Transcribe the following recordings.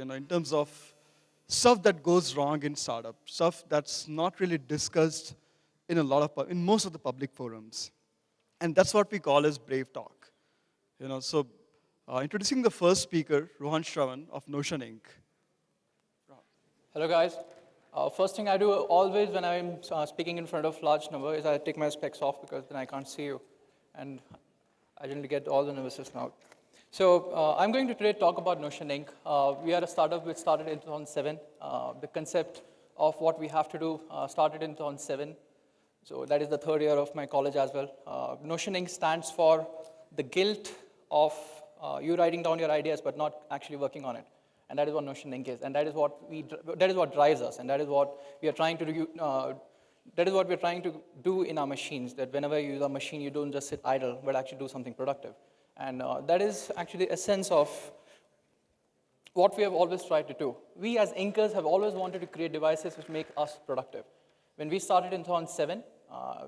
in terms of stuff that goes wrong in startup, stuff that's not really discussed in in most of the public forums. And that's what we call as Brave Talk. Introducing the first speaker, Rohan Shravan of Notion Inc. Hello, guys. First thing I do always when I'm speaking in front of large number is I take my specs off because then I can't see you. And I generally get all the nervousness now. So I'm going to today talk about Notion Inc. We are a startup which started in 2007. The concept of what we have to do started in 2007. So that is the third year of my college as well. Notion Inc. stands for the guilt of you writing down your ideas but not actually working on it. And that is what Notion Inc. is. And that is what drives us. And that is what we are trying to do. That is what we're trying to do in our machines, that whenever you use a machine, you don't just sit idle, but actually do something productive. And that is actually a sense of what we have always tried to do. We as Inkers have always wanted to create devices which make us productive. When we started in 2007,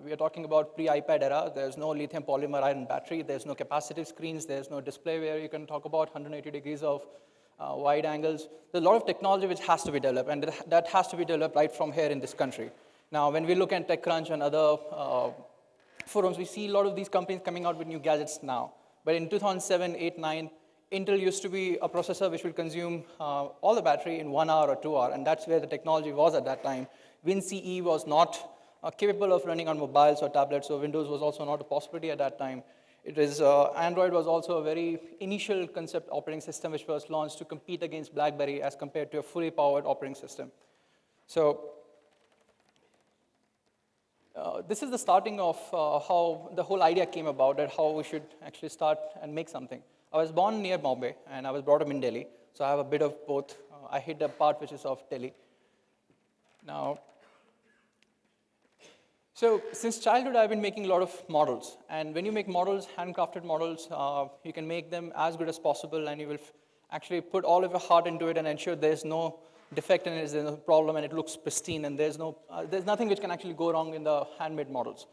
we are talking about pre-iPad era. There's no lithium polymer iron battery. There's no capacitive screens. There's no display where you can talk about 180 degrees of wide angles. There's a lot of technology which has to be developed, and that has to be developed right from here in this country. Now, when we look at TechCrunch and other forums, we see a lot of these companies coming out with new gadgets now. But in 2007, 8, 9, Intel used to be a processor which would consume all the battery in 1 hour or 2 hours, and that's where the technology was at that time. WinCE was not capable of running on mobiles or tablets, so Windows was also not a possibility at that time. Android was also a very initial concept operating system which was launched to compete against BlackBerry as compared to a fully powered operating system. So this is the starting of how the whole idea came about, and how we should actually start and make something. I was born near Bombay, and I was brought up in Delhi, so I have a bit of both. I hit the part which is of Delhi. Now, so since childhood, I've been making a lot of models. And when you make models, handcrafted models, you can make them as good as possible, and you will actually put all of your heart into it and ensure there's no defect in it, there's no problem, and it looks pristine, and there's nothing which can actually go wrong in the handmade models.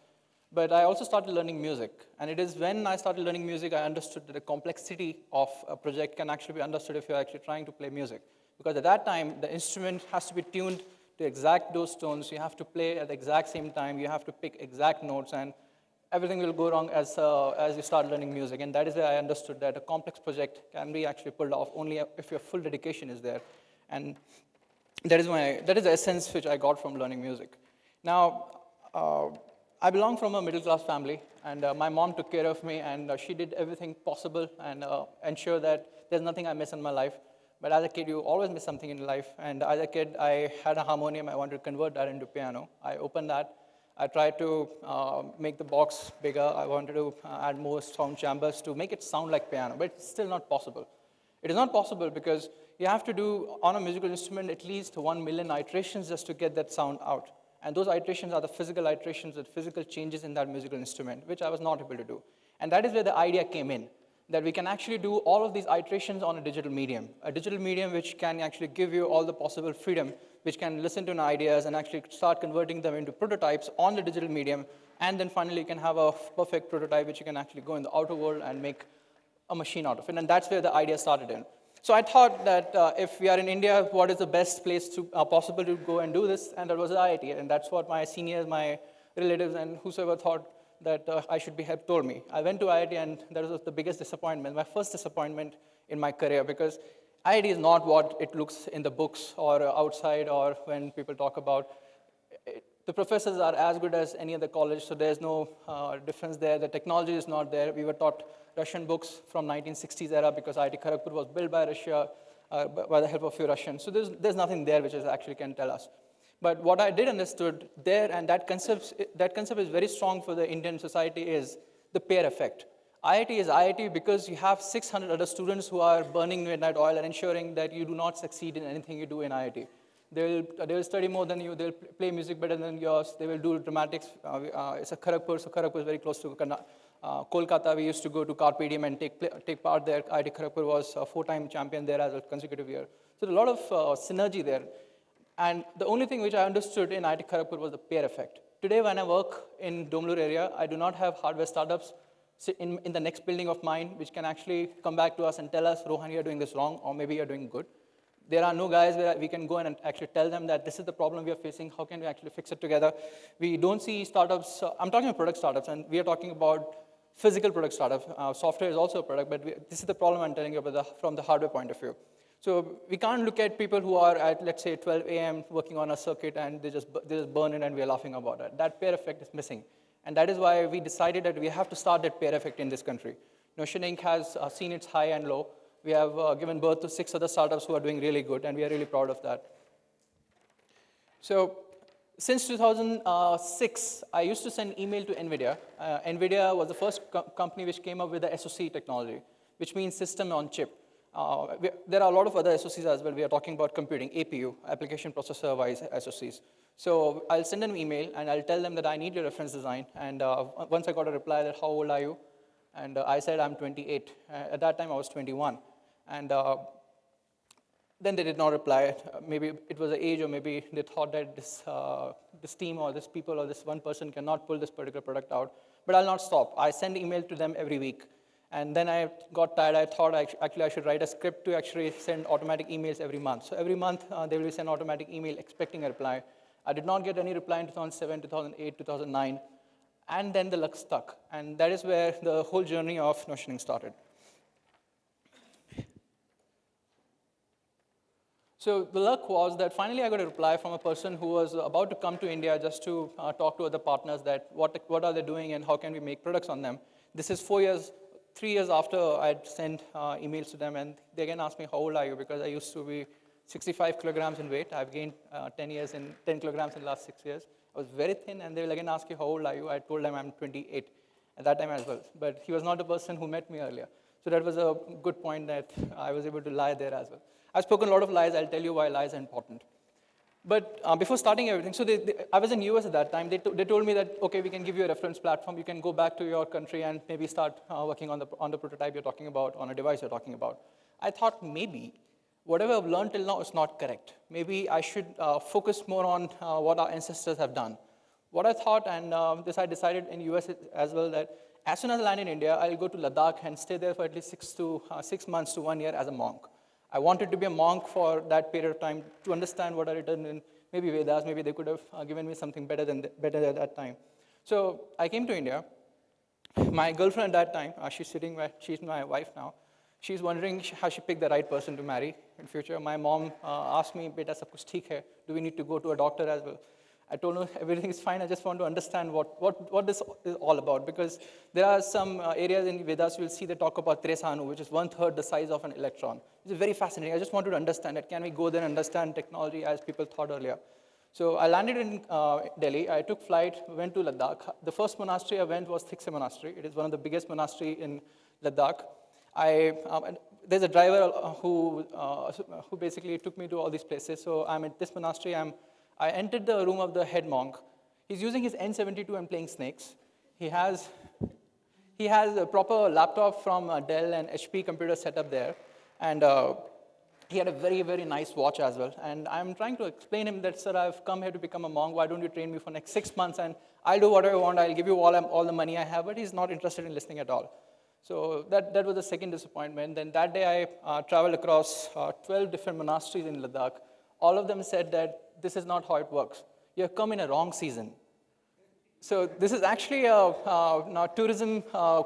But I also started learning music. And it is when I started learning music, I understood that the complexity of a project can actually be understood if you're actually trying to play music. Because at that time, the instrument has to be tuned to exact those tones. You have to play at the exact same time. You have to pick exact notes, and everything will go wrong as you start learning music. And that is where I understood that a complex project can be actually pulled off only if your full dedication is there. And that is the essence which I got from learning music. Now, I belong from a middle-class family, and my mom took care of me, and she did everything possible and ensure that there's nothing I miss in my life. But as a kid, you always miss something in life. And as a kid, I had a harmonium. I wanted to convert that into piano. I opened that. I tried to make the box bigger. I wanted to add more sound chambers to make it sound like piano, but it's still not possible. It is not possible because you have to do, on a musical instrument, at least 1 million iterations just to get that sound out. And those iterations are the physical iterations, the physical changes in that musical instrument, which I was not able to do. And that is where the idea came in, that we can actually do all of these iterations on a digital medium which can actually give you all the possible freedom, which can listen to ideas and actually start converting them into prototypes on the digital medium, and then finally you can have a perfect prototype which you can actually go in the outer world and make a machine out of it. And that's where the idea started in. So I thought that if we are in India, what is the best place possible to go and do this? And that was IIT, and that's what my seniors, my relatives, and whosoever thought that I should be helped told me. I went to IIT, and that was the biggest disappointment, my first disappointment in my career, because IIT is not what it looks in the books or outside or when people talk about. The professors are as good as any other college, so there's no difference there. The technology is not there. We were taught Russian books from 1960s era because IIT Kharagpur was built by Russia by the help of a few Russians. So there's nothing there which actually can tell us. But what I did understood there, and that concept is very strong for the Indian society, is the peer effect. IIT is IIT because you have 600 other students who are burning midnight oil and ensuring that you do not succeed in anything you do in IIT. They will study more than you. They'll play music better than yours. They will do dramatics. It's a Kharagpur, so Kharagpur is very close to Kolkata. We used to go to Carpe Diem and take part there. IIT Kharagpur was a 4-time champion there as a consecutive year. So there's a lot of synergy there. And the only thing which I understood in IIT Kharagpur was the peer effect. Today, when I work in Domlur area, I do not have hardware startups in the next building of mine which can actually come back to us and tell us, Rohan, you're doing this wrong, or maybe you're doing good. There are no guys where we can go and actually tell them that this is the problem we are facing, how can we actually fix it together. We don't see startups, I'm talking about product startups, and we are talking about physical product startups. Software is also a product, but this is the problem I'm telling you about from the hardware point of view. So we can't look at people who are at, let's say, 12 a.m. working on a circuit and they just burn it and we're laughing about it. That pair effect is missing. And that is why we decided that we have to start that pair effect in this country. Notion Inc. has seen its high and low. We have given birth to 6 other startups who are doing really good, and we are really proud of that. So since 2006, I used to send email to NVIDIA. NVIDIA was the first company which came up with the SoC technology, which means system on chip. There are a lot of other SoCs as well. We are talking about computing, APU, application processor-wise SoCs. So I'll send them an email, and I'll tell them that I need your reference design. And once I got a reply that, how old are you? And I said, I'm 28. At that time, I was 21. And then they did not reply. Maybe it was the age, or maybe they thought that this team or this people or this one person cannot pull this particular product out. But I'll not stop. I send email to them every week. And then I got tired. I thought actually I should write a script to actually send automatic emails every month. So every month, they will send automatic email expecting a reply. I did not get any reply in 2007, 2008, 2009. And then the luck stuck. And that is where the whole journey of Notioning started. So the luck was that finally I got a reply from a person who was about to come to India just to talk to other partners that what are they doing and how can we make products on them. This is 3 years after I'd sent emails to them, and they again asked me, how old are you? Because I used to be 65 kilograms in weight. I've gained 10 kilograms in the last 6 years. I was very thin, and they will again ask you, how old are you? I told them I'm 28 at that time as well. But he was not the person who met me earlier. So that was a good point that I was able to lie there as well. I've spoken a lot of lies. I'll tell you why lies are important. But before starting everything, so I was in US at that time. They told me that, okay, we can give you a reference platform. You can go back to your country and maybe start working on the prototype you're talking about, on a device you're talking about. I thought maybe whatever I've learned till now is not correct. Maybe I should focus more on what our ancestors have done. What I thought, and I decided in US as well, that as soon as I land in India, I'll go to Ladakh and stay there for at least 6 months to 1 year as a monk. I wanted to be a monk for that period of time to understand what are written in maybe Vedas. Maybe they could have given me something better at that time. So I came to India. My girlfriend at that time, she's my wife now. She's wondering how she picked the right person to marry in future. My mom asked me, "Beta, sab kuch theek hai? Do we need to go to a doctor as well?" I told her everything is fine. I just want to understand what this is all about, because there are some areas in Vedas you will see they talk about Tresanu, which is 1/3 the size of an electron. It's very fascinating. I just wanted to understand it. Can we go there and understand technology as people thought earlier? So I landed in Delhi. I took flight, went to Ladakh. The first monastery I went was Thiksay Monastery. It is one of the biggest monastery in Ladakh. There's a driver who basically took me to all these places. So I'm at this monastery. I entered the room of the head monk. He's using his N72 and playing snakes. He has a proper laptop from Dell and HP computer set up there. And he had a very, very nice watch as well. And I'm trying to explain him that, sir, I've come here to become a monk. Why don't you train me for next 6 months? And I'll do whatever I want. I'll give you all the money I have. But he's not interested in listening at all. So that was the second disappointment. Then that day I traveled across 12 different monasteries in Ladakh. All of them said that this is not how it works. You have come in a wrong season. So this is actually a tourism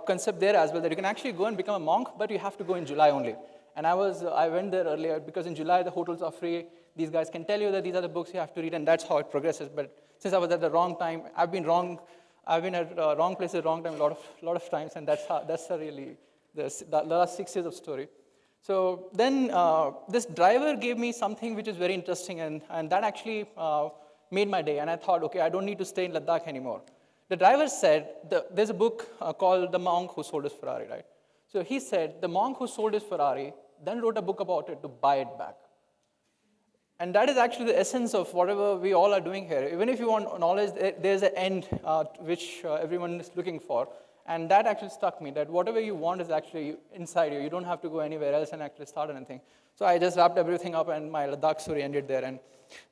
concept there as well, that you can actually go and become a monk, but you have to go in July only. And I went there earlier because in July the hotels are free. These guys can tell you that these are the books you have to read, and that's how it progresses. But since I was at the wrong time, I've been at wrong place at the wrong time a lot of times, and that's really the last 6 years of story. So then this driver gave me something which is very interesting, and that actually made my day. And I thought, okay, I don't need to stay in Ladakh anymore. The driver said, there's a book called The Monk Who Sold His Ferrari, right? So he said, the monk who sold his Ferrari then wrote a book about it to buy it back. And that is actually the essence of whatever we all are doing here. Even if you want knowledge, there's an end which everyone is looking for. And that actually struck me, that whatever you want is actually inside you. You don't have to go anywhere else and actually start anything. So I just wrapped everything up, and my Ladakh story ended there. And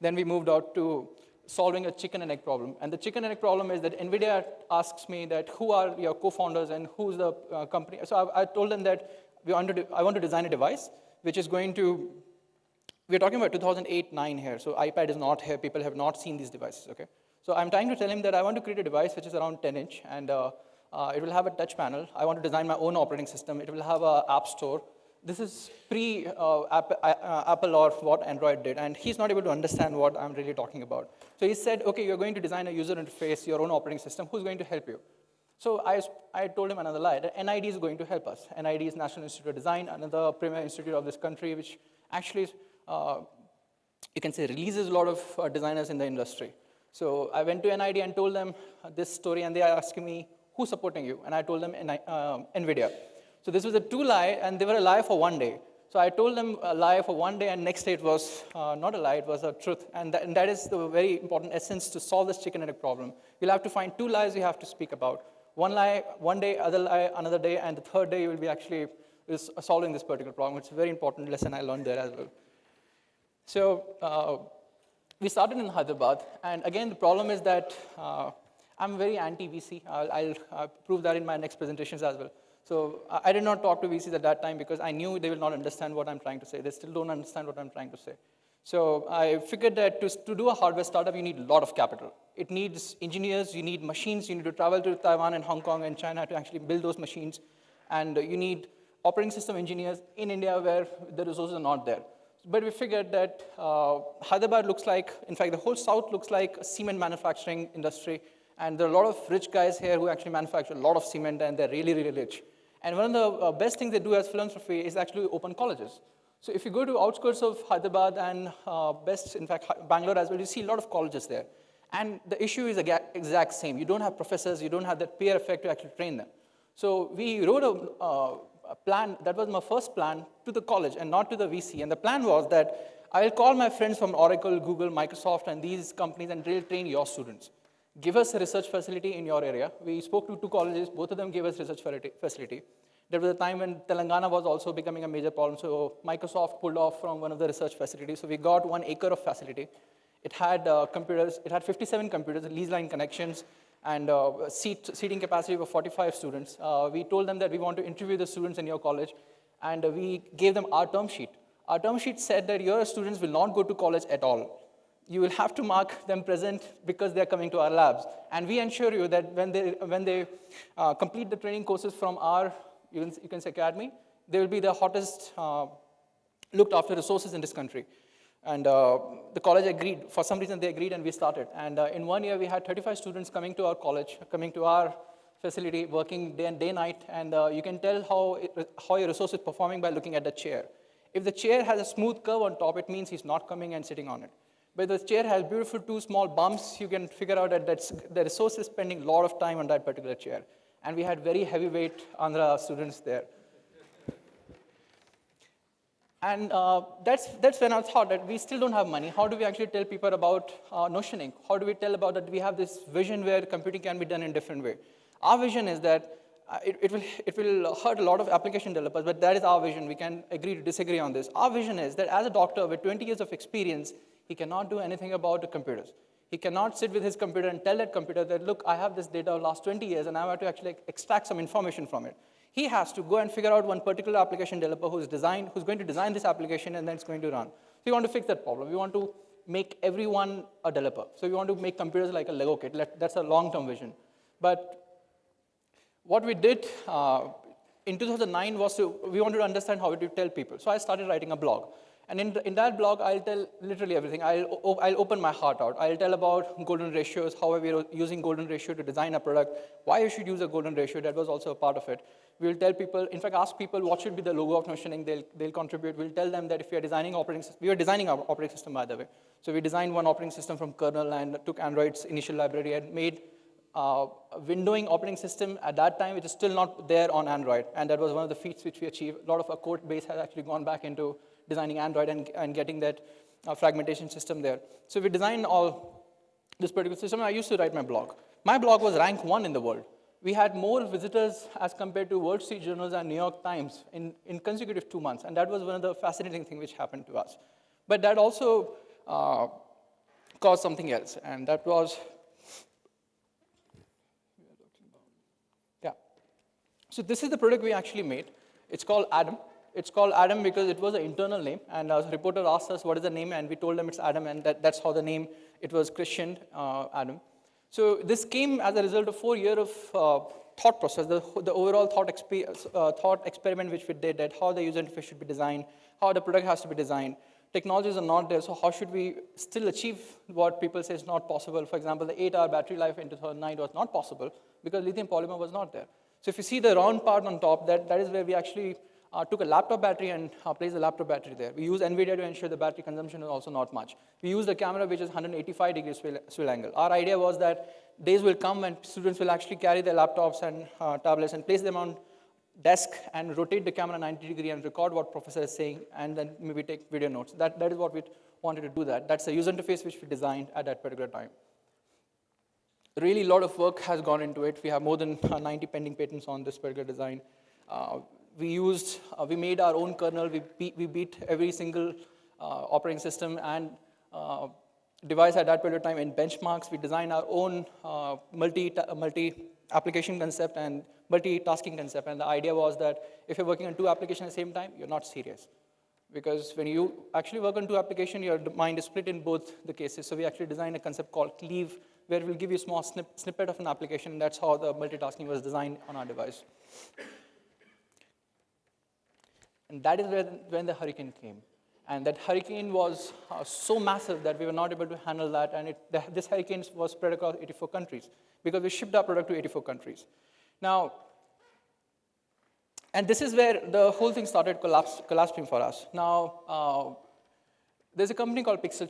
then we moved out to solving a chicken and egg problem. And the chicken and egg problem is that NVIDIA asks me that who are your co-founders and who's the company. So I told them that I want to design a device which we're talking about 2008-9 here, so iPad is not here. People have not seen these devices, okay? So I'm trying to tell him that I want to create a device which is around 10-inch, and it will have a touch panel. I want to design my own operating system. It will have an app store. This is pre-Apple or what Android did, and he's not able to understand what I'm really talking about. So he said, okay, you're going to design a user interface, your own operating system. Who's going to help you? So I told him another lie, that NID is going to help us. NID is National Institute of Design, another premier institute of this country, which actually, you can say, releases a lot of designers in the industry. So I went to NID and told them this story, and they are asking me, who's supporting you? And I told them NVIDIA. So this was a two lie, and they were a lie for one day. So I told them a lie for one day, and next day it was not a lie, it was a truth. And that is the very important essence to solve this chicken and egg problem. You'll have to find two lies you have to speak about. One lie one day, other lie another day, and the third day you will be actually solving this particular problem. It's a very important lesson I learned there as well. So we started in Hyderabad, and again, the problem is that I'm very anti-VC. I'll prove that in my next presentations as well. So I did not talk to VCs at that time because I knew they will not understand what I'm trying to say. They still don't understand what I'm trying to say. So I figured that to do a hardware startup, you need a lot of capital. It needs engineers, you need machines, you need to travel to Taiwan and Hong Kong and China to actually build those machines. And you need operating system engineers in India where the resources are not there. But we figured that Hyderabad looks like, in fact, the whole south looks like a cement manufacturing industry. And there are a lot of rich guys here who actually manufacture a lot of cement, and they're really, really rich. And one of the best things they do as philanthropy is actually open colleges. So if you go to outskirts of Hyderabad and in fact, Bangalore as well, you see a lot of colleges there. And the issue is exact same. You don't have professors, you don't have that peer effect to actually train them. So we wrote a plan, that was my first plan, to the college and not to the VC. And the plan was that I'll call my friends from Oracle, Google, Microsoft, and these companies and they'll train your students. Give us a research facility in your area. We spoke to two colleges, both of them gave us research facility. There was a time when Telangana was also becoming a major problem, so Microsoft pulled off from one of the research facilities. So we got 1 acre of facility. It had computers, it had 57 computers, lease line connections, and seating capacity of 45 students. We told them that we want to interview the students in your college, and we gave them our term sheet. Our term sheet said that your students will not go to college at all. You will have to mark them present because they're coming to our labs. And we ensure you that when they complete the training courses from our, you can say academy, they will be the hottest looked after resources in this country. And the college agreed. For some reason, they agreed, and we started. And in 1 year, we had 35 students coming to our college, coming to our facility, working day and night. And you can tell how your resource is performing by looking at the chair. If the chair has a smooth curve on top, it means he's not coming and sitting on it. But the chair has beautiful 2 small bumps. You can figure out that the resource is spending a lot of time on that particular chair. And we had very heavyweight Andhra students there. And that's when I thought that we still don't have money. How do we actually tell people about notioning? How do we tell about that we have this vision where computing can be done in a different way? Our vision is that it will hurt a lot of application developers, but that is our vision. We can agree to disagree on this. Our vision is that as a doctor with 20 years of experience, he cannot do anything about the computers. He cannot sit with his computer and tell that computer that, look, I have this data of last 20 years, and I have to actually extract some information from it. He has to go and figure out one particular application developer who's going to design this application, and then it's going to run. So we want to fix that problem. We want to make everyone a developer. So we want to make computers like a Lego kit. That's a long-term vision. But what we did in 2009 was we wanted to understand how to tell people. So I started writing a blog. And in that blog, I'll tell literally everything. I'll open my heart out. I'll tell about golden ratios, how we're using golden ratio to design a product, why you should use a golden ratio. That was also a part of it. We'll tell people, in fact, ask people what should be the logo of notioning. They'll contribute. We'll tell them that if we are designing operating system, we were designing our operating system, by the way. So we designed one operating system from kernel and took Android's initial library and made a windowing operating system at that time, which is still not there on Android. And that was one of the feats which we achieved. A lot of our code base has actually gone back into designing Android and getting that fragmentation system there. So we designed all this particular system, and I used to write my blog. My blog was rank 1 in the world. We had more visitors as compared to Wall Street Journals and New York Times in consecutive 2 months, and that was one of the fascinating things which happened to us. But that also caused something else, and that was, yeah. So this is the product we actually made. It's called Adam. It's called Adam because it was an internal name, and a reporter asked us what is the name, and we told them it's Adam, and that's how the name, it was christened, Adam. So this came as a result of 4 years of thought process, the overall thought experiment which we did, at how the user interface should be designed, how the product has to be designed. Technologies are not there, so how should we still achieve what people say is not possible? For example, the 8-hour battery life in 2009 was not possible because lithium polymer was not there. So if you see the round part on top, that is where we actually took a laptop battery and placed the laptop battery there. We use NVIDIA to ensure the battery consumption is also not much. We use the camera, which is 185 degrees swivel angle. Our idea was that days will come when students will actually carry their laptops and tablets and place them on desk and rotate the camera 90 degrees and record what professor is saying, and then maybe take video notes. That is what we wanted to do that. That's the user interface which we designed at that particular time. Really, a lot of work has gone into it. We have more than 90 pending patents on this particular design. We made our own kernel. We beat every single operating system and device at that particular time in benchmarks. We designed our own multi-application concept and multitasking concept. And the idea was that if you're working on 2 applications at the same time, you're not serious. Because when you actually work on 2 applications, your mind is split in both the cases. So we actually designed a concept called Cleave, where we'll give you a small snippet of an application. That's how the multitasking was designed on our device. And that is when the hurricane came. And that hurricane was so massive that we were not able to handle that. And this hurricane was spread across 84 countries because we shipped our product to 84 countries. Now, and this is where the whole thing started collapsing for us. Now, there's a company called Pixel.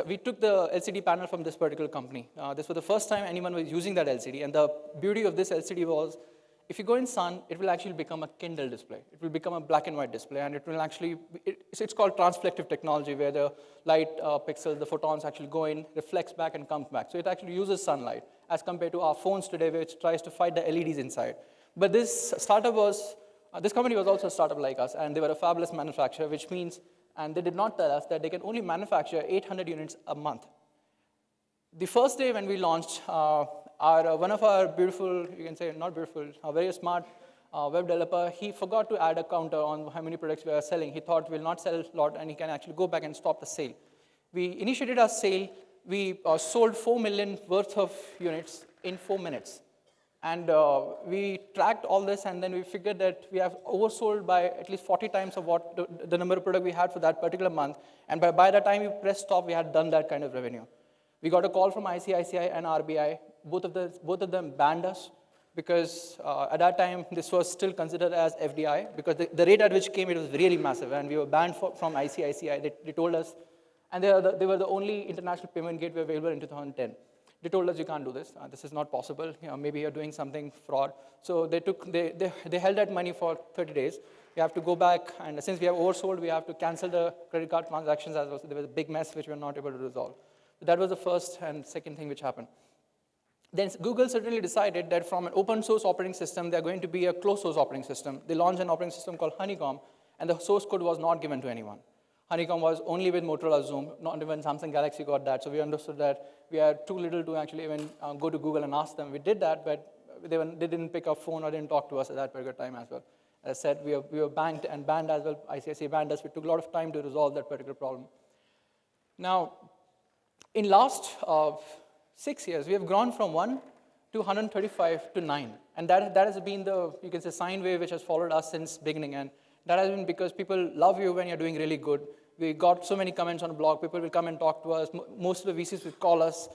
We took the LCD panel from this particular company. This was the first time anyone was using that LCD. And the beauty of this LCD was, if you go in sun, it will actually become a Kindle display. It will become a black and white display, and it will actually, it's called transflective technology, where the light pixels, the photons actually go in, reflects back, and comes back. So it actually uses sunlight, as compared to our phones today, which tries to fight the LEDs inside. But this company was also a startup like us, and they were a fabulous manufacturer, which means, and they did not tell us that they can only manufacture 800 units a month. The first day when we launched, one of our beautiful, you can say not beautiful, a very smart web developer, he forgot to add a counter on how many products we are selling. He thought we'll not sell a lot, and he can actually go back and stop the sale. We initiated our sale. We sold 4 million worth of units in 4 minutes. And we tracked all this, and then we figured that we have oversold by at least 40 times of what the number of product we had for that particular month. And by the time we pressed stop, we had done that kind of revenue. We got a call from ICICI and RBI. Both of them banned us because at that time, this was still considered as FDI because the rate at which came, it was really massive. And we were banned from ICICI. They told us, and they were the only international payment gateway available in 2010. They told us, you can't do this. This is not possible. Maybe you're doing something fraud. So they held that money for 30 days. We have to go back, and since we have oversold, we have to cancel the credit card transactions as well. So there was a big mess which we were not able to resolve. But that was the first and second thing which happened. Then Google certainly decided that from an open source operating system, they're going to be a closed source operating system. They launched an operating system called Honeycomb, and the source code was not given to anyone. Honeycomb was only with Motorola Zoom, not even Samsung Galaxy got that. So we understood that we are too little to actually even go to Google and ask them. We did that, but they didn't pick up phone or didn't talk to us at that particular time as well. As I said, we were banned and banned as well. ICICI banned us. We took a lot of time to resolve that particular problem. Now, in last 6 years, we have grown from 1 to 135 to 9. And that has been the, you can say, sine wave which has followed us since beginning. And that has been because people love you when you're doing really good. We got so many comments on the blog. People will come and talk to us. Most of the VCs will call us.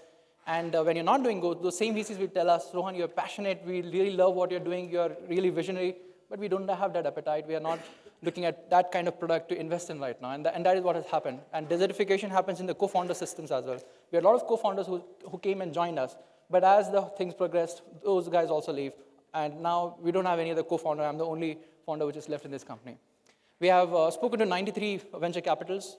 And when you're not doing good, those same VCs will tell us, Rohan, you're passionate. We really love what you're doing. You're really visionary. But we don't have that appetite. We are not looking at that kind of product to invest in right now. And that is what has happened. And desertification happens in the co-founder systems as well. We had a lot of co-founders who came and joined us. But as the things progressed, those guys also leave. And now we don't have any other co-founder. I'm the only founder which is left in this company. We have spoken to 93 venture capitalists.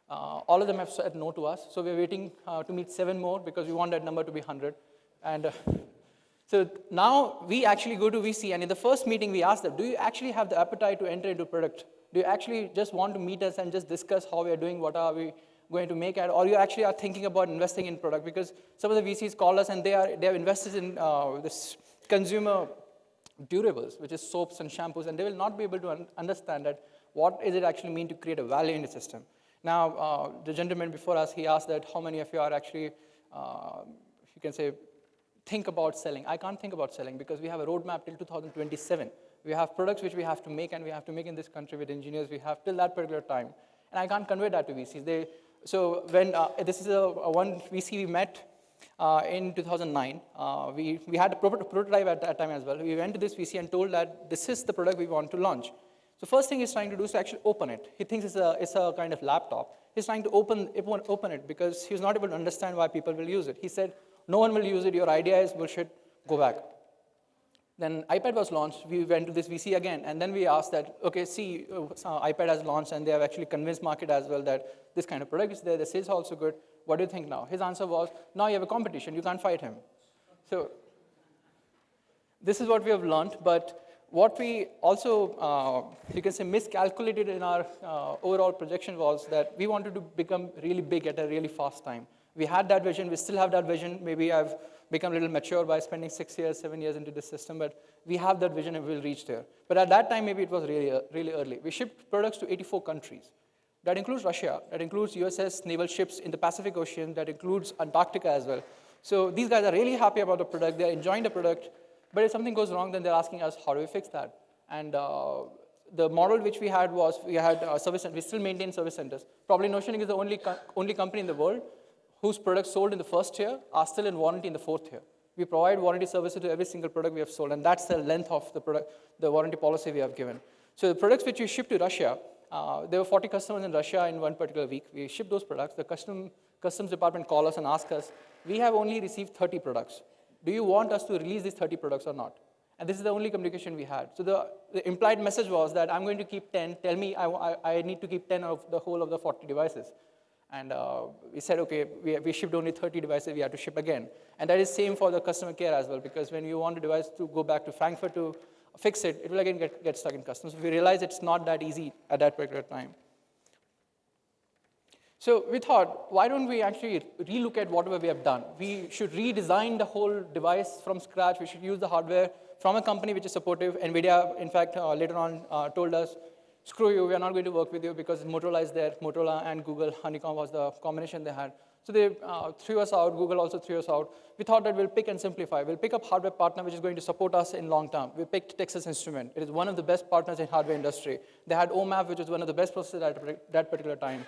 All of them have said no to us. So we're waiting to meet 7 more because we want that number to be 100. And so now we actually go to VC, and in the first meeting we ask them, do you actually have the appetite to enter into product? Do you actually just want to meet us and just discuss how we are doing, what are we going to make it, or you actually are thinking about investing in product? Because some of the VCs call us and they have invested in this consumer durables, which is soaps and shampoos, and they will not be able to understand that what does it actually mean to create a value in the system. Now, the gentleman before us, he asked that how many of you are actually, you can say, think about selling. I can't think about selling because we have a roadmap till 2027. We have products which we have to make, and we have to make in this country with engineers. We have till that particular time. And I can't convey that to VCs. So when this is one VC we met in 2009. We had a prototype at that time as well. We went to this VC and told that this is the product we want to launch. So first thing he's trying to do is to actually open it. He thinks it's a kind of laptop. He's trying to open it because he's not able to understand why people will use it. He said, no one will use it. Your idea is bullshit. Go back. Then iPad was launched. We went to this VC again, and then we asked that, okay, see, iPad has launched, and they have actually convinced market as well that this kind of product is there. The sales are also good. What do you think now? His answer was, now you have a competition. You can't fight him. So this is what we have learned, but what we also, you can say, miscalculated in our overall projection was that we wanted to become really big at a really fast time. We had that vision. We still have that vision. Maybe I've become a little mature by spending 6 years, 7 years into this system, but we have that vision and we'll reach there. But at that time, maybe it was really early. We shipped products to 84 countries. That includes Russia. That includes USS naval ships in the Pacific Ocean. That includes Antarctica as well. So these guys are really happy about the product. They're enjoying the product. But if something goes wrong, then they're asking us, how do we fix that? And the model which we had was, we had service centers. We still maintain service centers. Probably Notioning is the only company in the world whose products sold in the first year are still in warranty in the fourth year. We provide warranty services to every single product we have sold, and that's the length of the warranty policy we have given. So the products which we ship to Russia, there were 40 customers in Russia in one particular week. We shipped those products. The customs department called us and asked us, we have only received 30 products. Do you want us to release these 30 products or not? And this is the only communication we had. So the implied message was that I'm going to keep 10. Tell me I need to keep 10 of the whole of the 40 devices. And we said, okay, we shipped only 30 devices. We had to ship again. And that is same for the customer care as well, because when you want a device to go back to Frankfurt to fix it, it will again get stuck in customs. So we realized it's not that easy at that particular time. So we thought, why don't we actually relook at whatever we have done? We should redesign the whole device from scratch. We should use the hardware from a company which is supportive. NVIDIA, in fact, later on told us, screw you, we are not going to work with you because Motorola is there. Motorola and Google, Honeycomb was the combination they had. So they threw us out. Google also threw us out. We thought that we'll pick and simplify. We'll pick up hardware partner which is going to support us in long term. We picked Texas Instrument. It is one of the best partners in hardware industry. They had OMAP, which was one of the best processors at that particular time.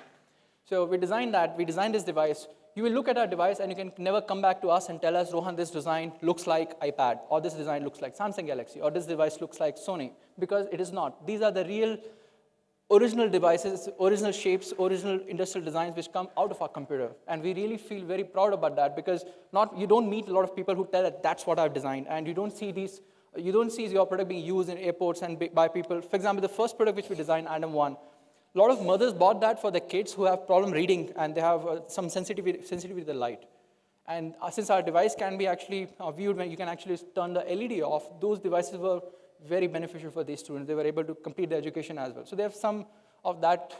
So we designed that. We designed this device. You will look at our device, and you can never come back to us and tell us, Rohan, this design looks like iPad, or this design looks like Samsung Galaxy, or this device looks like Sony, because it is not. These are the real original devices, original shapes, original industrial designs which come out of our computer. And we really feel very proud about that, because you don't meet a lot of people who tell that that's what I've designed, and you don't see your product being used in airports and by people. For example, the first product which we designed, Adam 1, a lot of mothers bought that for their kids who have problem reading and they have some sensitivity to the light. And since our device can be actually viewed when you can actually turn the LED off, those devices were very beneficial for these students. They were able to complete their education as well. So they have some of that,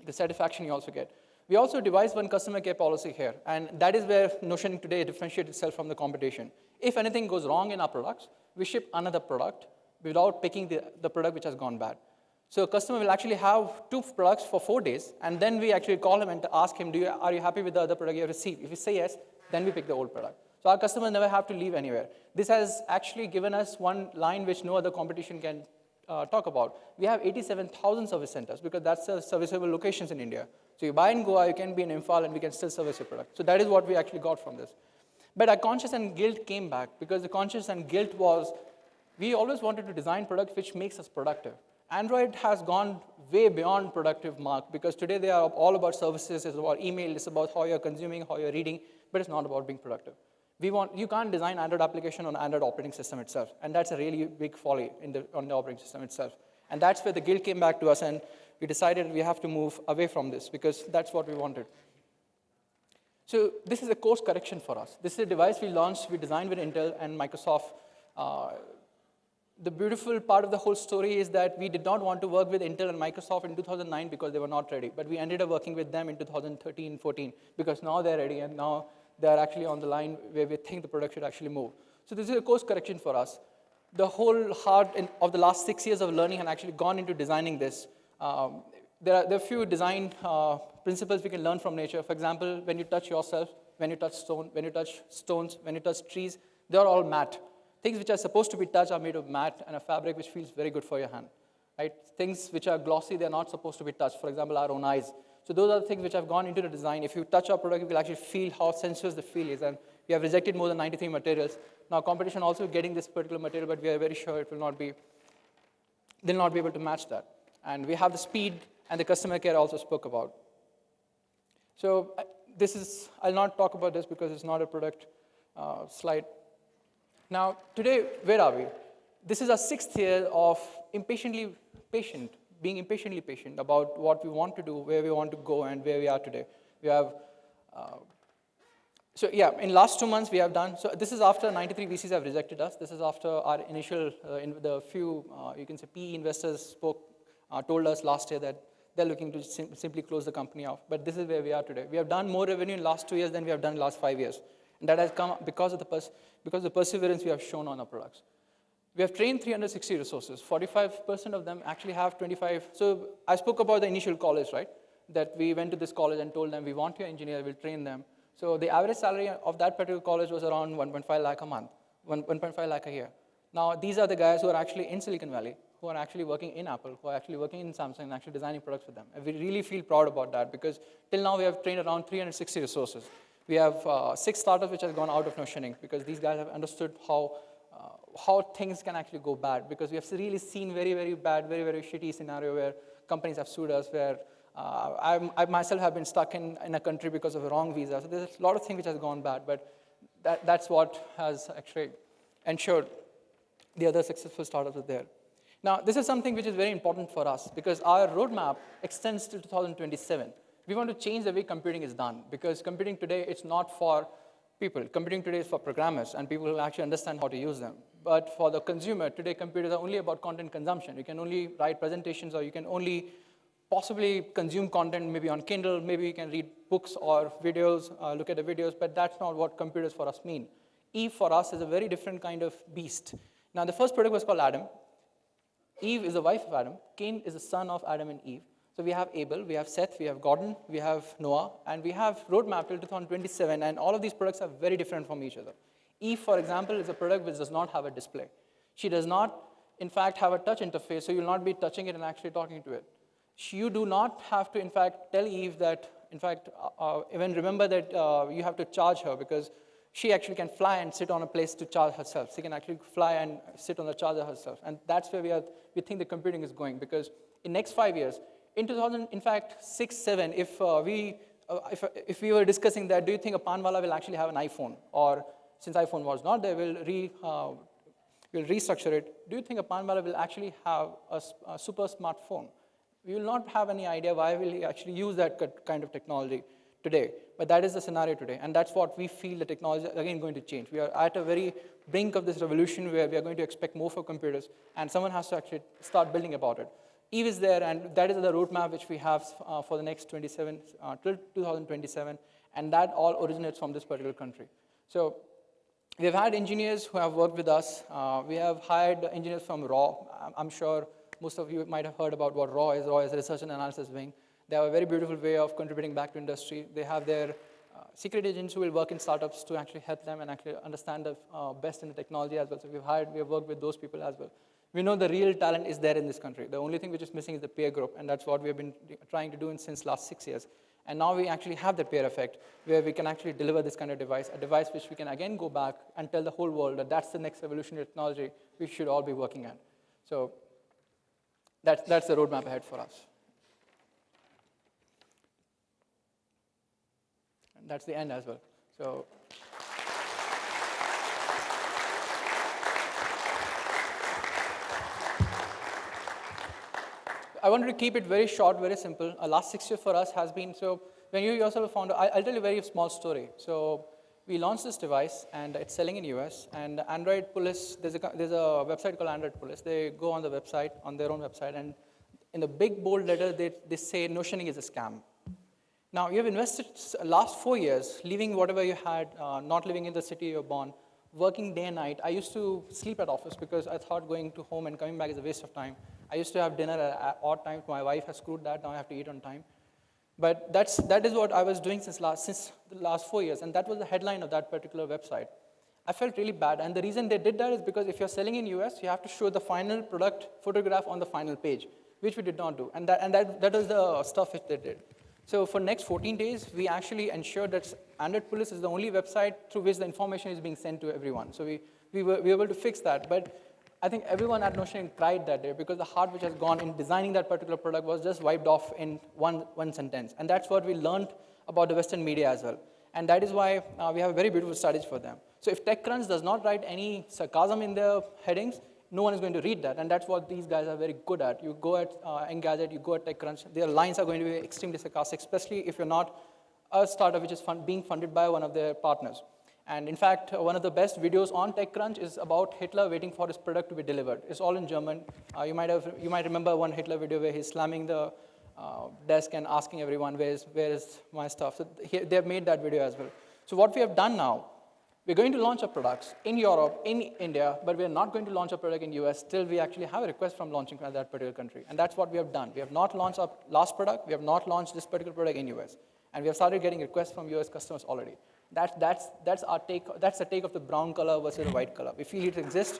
the satisfaction you also get. We also devised one customer care policy here, and that is where Notion today differentiates itself from the competition. If anything goes wrong in our products, we ship another product without picking the product which has gone bad. So a customer will actually have 2 products for 4 days, and then we actually call him and ask him, are you happy with the other product you have received? If he say yes, then we pick the old product. So our customers never have to leave anywhere. This has actually given us one line which no other competition can talk about. We have 87,000 service centers, because that's the serviceable locations in India. So you buy in Goa, you can be in Imphal, and we can still service your product. So that is what we actually got from this. But our conscience and guilt came back, because the conscience and guilt was, we always wanted to design product which makes us productive. Android has gone way beyond productive mark, because today they are all about services, it's about email, it's about how you're consuming, how you're reading, but it's not about being productive. You can't design Android application on Android operating system itself, and that's a really big folly on the operating system itself. And that's where the guilt came back to us, and we decided we have to move away from this, because that's what we wanted. So this is a course correction for us. This is a device we launched, we designed with Intel and Microsoft. The beautiful part of the whole story is that we did not want to work with Intel and Microsoft in 2009 because they were not ready. But we ended up working with them in 2013, 14, because now they're ready, and now they're actually on the line where we think the product should actually move. So this is a course correction for us. the whole heart of the last 6 years of learning had actually gone into designing this. There are a few design principles we can learn from nature. For example, when you touch yourself, when you touch stone, when you touch stones, when you touch trees, they are all matte. Things which are supposed to be touched are made of matte and a fabric which feels very good for your hand. Right? Things which are glossy, they're not supposed to be touched. For example, our own eyes. So those are the things which have gone into the design. If you touch our product, you will actually feel how sensuous the feel is. And we have rejected more than 93 materials. Now, competition also getting this particular material, but we are very sure it will not be, they'll not be able to match that. And we have the speed and the customer care I also spoke about. So this is, I'll not talk about this because it's not a product slide. Now, today, where are we? This is our 6th year of being impatiently patient about what we want to do, where we want to go, and where we are today. We have, so yeah, in last 2 months we have done, so this is after 93 VCs have rejected us. This is after our initial, the few, you can say PE investors told us last year that they're looking to simply close the company off. But this is where we are today. We have done more revenue in the last 2 years than we have done in the last 5 years. And that has come because of the perseverance we have shown on our products. We have trained 360 resources. 45% of them actually have 25. So I spoke about the initial college, right? That we went to this college and told them, we want your engineer, we'll train them. So the average salary of that particular college was around 1.5 lakh a month, 1.5 lakh a year. Now, these are the guys who are actually in Silicon Valley, who are actually working in Apple, who are actually working in Samsung, and actually designing products for them. And we really feel proud about that because till now we have trained around 360 resources. We have 6 startups which have gone out of notioning because these guys have understood how things can actually go bad, because we have really seen very, very bad, very, very shitty scenario where companies have sued us, where I myself have been stuck in a country because of a wrong visa. So there's a lot of things which has gone bad, but that's what has actually ensured the other successful startups are there. Now, this is something which is very important for us because our roadmap extends to 2027. We want to change the way computing is done because computing today, it's not for people. Computing today is for programmers and people who actually understand how to use them. But for the consumer, today computers are only about content consumption. You can only write presentations or you can only possibly consume content maybe on Kindle, maybe you can read books or videos, look at the videos, but that's not what computers for us mean. Eve for us is a very different kind of beast. Now, the first product was called Adam. Eve is the wife of Adam. Cain is the son of Adam and Eve. So we have Abel, we have Seth, we have Gordon, we have Noah, and we have roadmap till 2027, and all of these products are very different from each other. Eve, for example, is a product which does not have a display. She does not, in fact, have a touch interface, so you'll not be touching it and actually talking to it. You do not have to, in fact, tell Eve that, in fact, even remember that you have to charge her because she actually can fly and sit on a place to charge herself. She can actually fly and sit on the charger herself. And that's where we think the computing is going because in next 5 years, in 2000, in fact, 6, 7, if we were discussing that, do you think a Panwala will actually have an iPhone? Or since iPhone was not there, we'll restructure it. Do you think a Panwala will actually have a super smartphone? We will not have any idea why will he actually use that kind of technology today. But that is the scenario today. And that's what we feel the technology is again going to change. We are at a very brink of this revolution where we are going to expect more for computers. And someone has to actually start building about it. Eve is there, and that is the roadmap which we have for the next 27, till 2027, and that all originates from this particular country. So we've had engineers who have worked with us. We have hired engineers from RAW. I'm sure most of you might have heard about what RAW is. RAW is a research and analysis wing. They have a very beautiful way of contributing back to industry. They have their secret agents who will work in startups to actually help them and actually understand the best in the technology as well. So we have worked with those people as well. We know the real talent is there in this country. The only thing which is missing is the peer group, and that's what we have been trying to do since last 6 years. And now we actually have that peer effect where we can actually deliver this kind of device, a device which we can again go back and tell the whole world that that's the next revolutionary technology we should all be working at. So that's the roadmap ahead for us. And that's the end as well. So. I wanted to keep it very short, very simple. Last 6 years for us has been, so when you yourself found, I'll tell you a very small story. So we launched this device, and it's selling in US, and Android Police, there's a website called Android Police. They go on the website, on their own website, and in the big bold letter, they say notioning is a scam. Now, you have invested last 4 years, leaving whatever you had, not living in the city you're born, working day and night. I used to sleep at office because I thought going to home and coming back is a waste of time. I used to have dinner at odd times. My wife has screwed that. Now I have to eat on time. But that is what I was doing since the last 4 years, and that was the headline of that particular website. I felt really bad, and the reason they did that is because if you're selling in US, you have to show the final product photograph on the final page, which we did not do, and that was the stuff which they did. So for next 14 days, we actually ensured that Android Police is the only website through which the information is being sent to everyone. So we were able to fix that, but I think everyone at Notion cried that day because the heart which has gone in designing that particular product was just wiped off in one sentence. And that's what we learned about the Western media as well. And that is why we have a very beautiful strategy for them. So if TechCrunch does not write any sarcasm in their headings, no one is going to read that. And that's what these guys are very good at. You go at Engadget, you go at TechCrunch, their lines are going to be extremely sarcastic, especially if you're not a startup which is being funded by one of their partners. And in fact, one of the best videos on TechCrunch is about Hitler waiting for his product to be delivered. It's all in German. You might remember one Hitler video where he's slamming the desk and asking everyone, where is my stuff? So they have made that video as well. So what we have done now, we're going to launch our products in Europe, in India, but we're not going to launch a product in US till we actually have a request from launching from that particular country. And that's what we have done. We have not launched our last product. We have not launched this particular product in US. And we have started getting requests from US customers already. That's our take. That's the take of the brown color versus the white color. We feel it exists.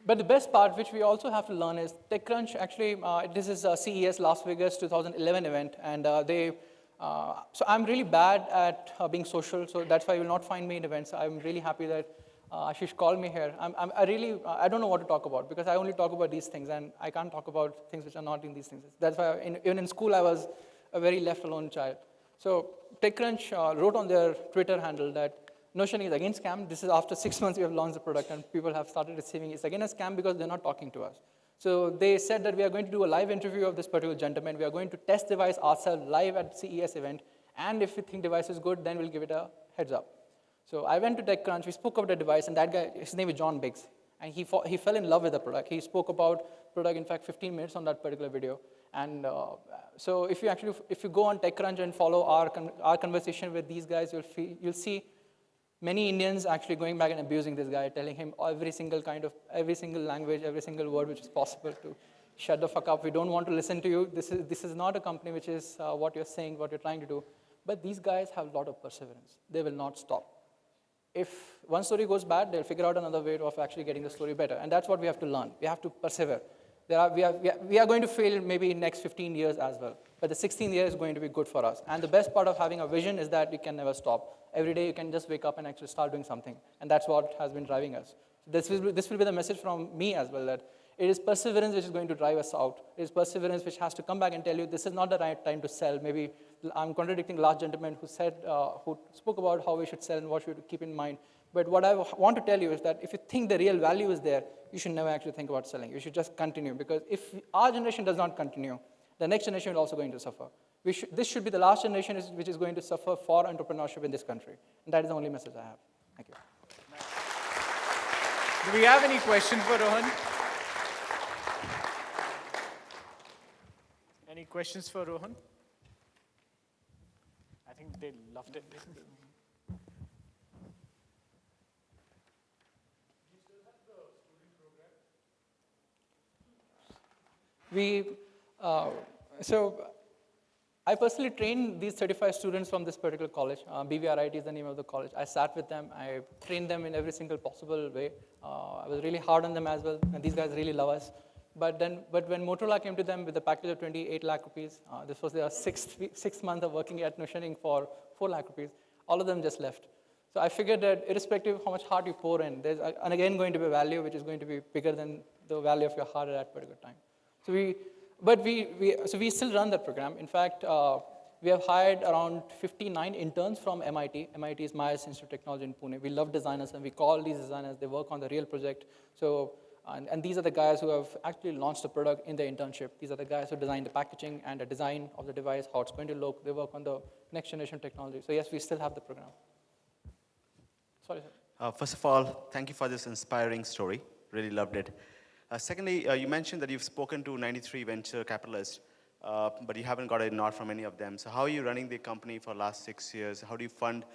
But the best part, which we also have to learn, is TechCrunch. Actually, this is CES Las Vegas 2011 event, and so I'm really bad at being social. So that's why you will not find me in events. I'm really happy that Ashish called me here. I don't know what to talk about because I only talk about these things and I can't talk about things which are not in these things. That's why even in school I was a very left alone child. So TechCrunch wrote on their Twitter handle that Notion is again scam. This is after 6 months we have launched the product and people have started receiving it. It's again a scam because they're not talking to us. So they said that we are going to do a live interview of this particular gentleman. We are going to test device ourselves live at CES event. And if we think device is good, then we'll give it a heads up. So I went to TechCrunch, we spoke about the device, and that guy, his name is John Biggs, and he fell in love with the product. He spoke about product, in fact, 15 minutes on that particular video. And so if you go on TechCrunch and follow our conversation with these guys, you'll see many Indians actually going back and abusing this guy, telling him every single language, every single word which is possible to shut the fuck up. We don't want to listen to you. This is not a company which is what you're saying, what you're trying to do. But these guys have a lot of perseverance. They will not stop. If one story goes bad, they'll figure out another way of actually getting the story better. And that's what we have to learn. We have to persevere. We are going to fail maybe in next 15 years as well. But the 16th year is going to be good for us. And the best part of having a vision is that you can never stop. Every day you can just wake up and actually start doing something. And that's what has been driving us. This will be the message from me as well, that it is perseverance which is going to drive us out. It is perseverance which has to come back and tell you this is not the right time to sell. Maybe I'm contradicting the last gentleman who spoke about how we should sell and what we should keep in mind. But what I want to tell you is that if you think the real value is there, you should never actually think about selling. You should just continue, because if our generation does not continue, the next generation is also going to suffer. This should be the last generation which is going to suffer for entrepreneurship in this country. And that is the only message I have. Thank you. Do we have any questions for Rohan? Any questions for Rohan? I think they loved it. So I personally trained these 35 students from this particular college. BVRIT is the name of the college. I sat with them. I trained them in every single possible way. I was really hard on them as well, and these guys really love us. But when Motorola came to them with a package of 28 lakh rupees, this was their sixth month of working at Notion for 4 lakh rupees, all of them just left. So I figured that irrespective of how much heart you pour in, there's again going to be a value which is going to be bigger than the value of your heart at that particular time. So we still run that program. In fact, we have hired around 59 interns from MIT. MIT is Myers Institute of Technology in Pune. We love designers, and we call these designers. They work on the real project. So, and these are the guys who have actually launched the product in their internship. These are the guys who design the packaging and the design of the device, how it's going to look. They work on the next generation technology. So yes, we still have the program. Sorry, sir. First of all, thank you for this inspiring story. Really loved it. Secondly, you mentioned that you've spoken to 93 venture capitalists. but you haven't got a nod from any of them. So how are you running the company for the last 6 years? How do you fund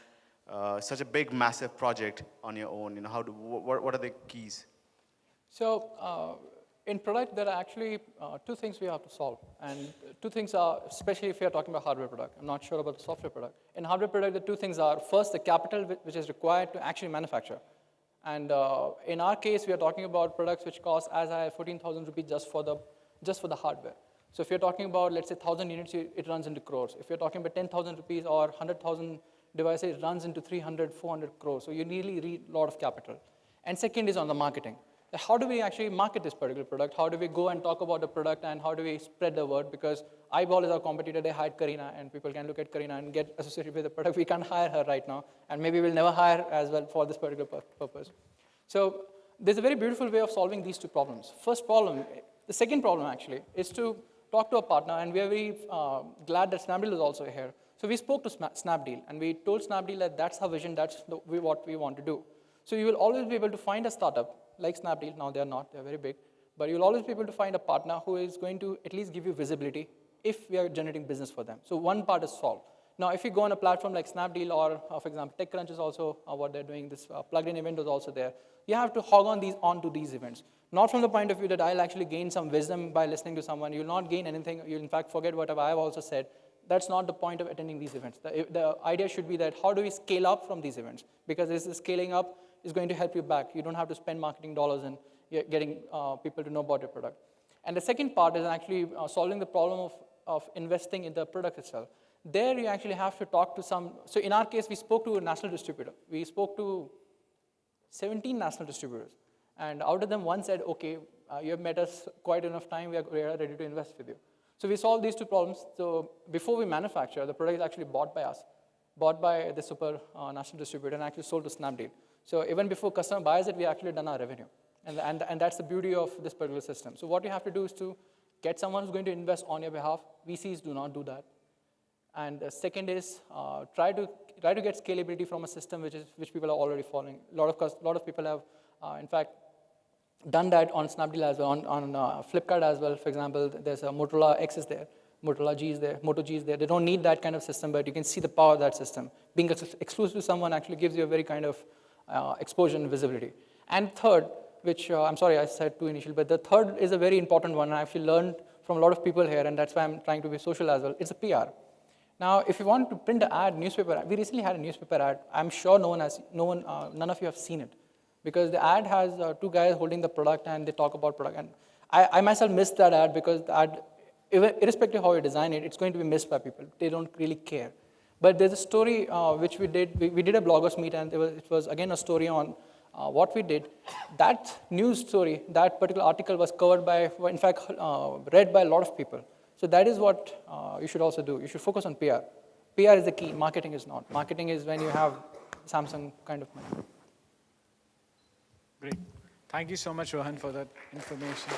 such a big, massive project on your own? What are the keys? So in product, there are actually two things we have to solve. And two things are, especially if you're talking about hardware product. I'm not sure about the software product. In hardware product, the two things are, first, the capital which is required to actually manufacture. And in our case, we are talking about products which cost as high as 14,000 rupees just for the hardware. So if you're talking about, let's say, 1,000 units, it runs into crores. If you're talking about 10,000 rupees or 100,000 devices, it runs into 300, 400 crores. So you really need a lot of capital. And second is on the marketing. How do we actually market this particular product? How do we go and talk about the product, and how do we spread the word? Because Eyeball is our competitor. They hired Karina, and people can look at Karina and get associated with the product. We can't hire her right now, and maybe we'll never hire as well for this particular purpose. So there's a very beautiful way of solving these two problems. First problem, the second problem actually, is to talk to a partner, and we are very glad that Snapdeal is also here. So we spoke to Snapdeal, and we told Snapdeal that that's our vision, that's what we want to do. So you will always be able to find a startup like Snapdeal. Now they're not, they're very big. But you'll always be able to find a partner who is going to at least give you visibility if we are generating business for them. So one part is solved. Now, if you go on a platform like Snapdeal or, for example, TechCrunch is also what they're doing. This plugin event is also there. You have to hog onto these events. Not from the point of view that I'll actually gain some wisdom by listening to someone. You'll not gain anything. You'll, in fact, forget whatever I've also said. That's not the point of attending these events. The idea should be that how do we scale up from these events? Because this is scaling up is going to help you back. You don't have to spend marketing dollars and getting people to know about your product. And the second part is actually solving the problem of investing in the product itself. There you actually have to talk to some, so in our case, we spoke to a national distributor. We spoke to 17 national distributors. And out of them, one said, okay, you have met us quite enough time, we are ready to invest with you. So we solved these two problems. So before we manufacture, the product is actually bought by us, bought by the super national distributor, and actually sold to Snapdeal. So even before customer buys it, we actually done our revenue. And that's the beauty of this particular system. So what you have to do is to get someone who's going to invest on your behalf. VCs do not do that. And the second is try to get scalability from a system which people are already following. A lot of people have, in fact, done that on Snapdeal as well, on Flipkart as well. For example, there's a Motorola X is there, Motorola G is there, Moto G is there. They don't need that kind of system, but you can see the power of that system. Being exclusive to someone actually gives you a very kind of exposure and visibility. And third, which I'm sorry I said two initially, but the third is a very important one. I actually learned from a lot of people here, and that's why I'm trying to be social as well. It's a PR. Now, if you want to print an ad, newspaper ad, we recently had a newspaper ad. I'm sure none of you have seen it, because the ad has two guys holding the product and they talk about product. And I myself missed that ad because the ad, irrespective of how you design it, it's going to be missed by people. They don't really care. But there's a story which we did. We did a bloggers meet, and it was again a story on what we did. That news story, that particular article was covered by, in fact, read by a lot of people. So that is what you should also do. You should focus on PR. PR is the key. Marketing is not. Marketing is when you have Samsung kind of money. Great. Thank you so much, Rohan, for that information.